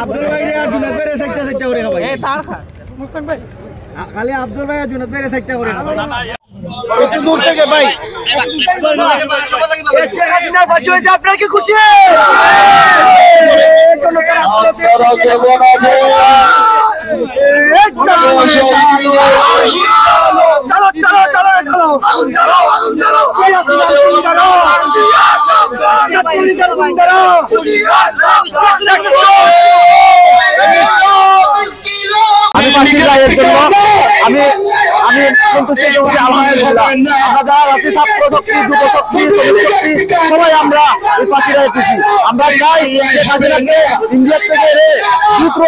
আব্দুল ভাই জুনাদ ভাই sector sector করে খাবে মুস্তাক ভাই খালি আব্দুল ভাই জুনাদ ভাই সেক্টর করে একটু দূর থেকে ভাই শেখ হাসিনা ফাঁসি হয়েছে আপনার কি খুশি আমি ফাঁসির রায়ের জন্য আমি সন্তুষ্ট আলহামদুলিল্লাহ। আমরা যারা রাতে ছাত্র শক্তি যুব শক্তি সবাই আমরা এই ফাঁসির রায়ে খুশি। আমরা চাই শেখ হাসিনাকে ইন্ডিয়ার থেকে এনে দ্রুত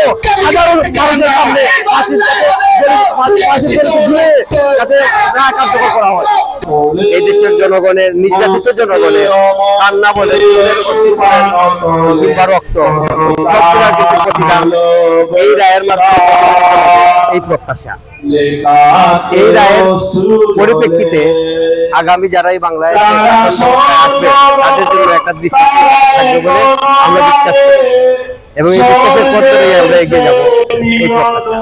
হাজারো মানুষের সামনে ফাঁসির যাতে কার্যকর করা হয়। এই দেশের জনগণের নির্যাতিত জনগণের কান্না বলে কিংবা রক্ত সবগুলোর কিন্তু প্রতিদান এই রায়ের মাধ্যমে এই প্রত্যাশা। এই রায়ের পরিপ্রেক্ষিতে আগামী যারাই বাংলায় আসবে তাদের জন্য একটা দৃষ্টি থাকবে বলে আমরা বিশ্বাস করি এবং এই বিশ্বাসের পথ ধরে আমরা এগিয়ে যাব এই প্রত্যাশা।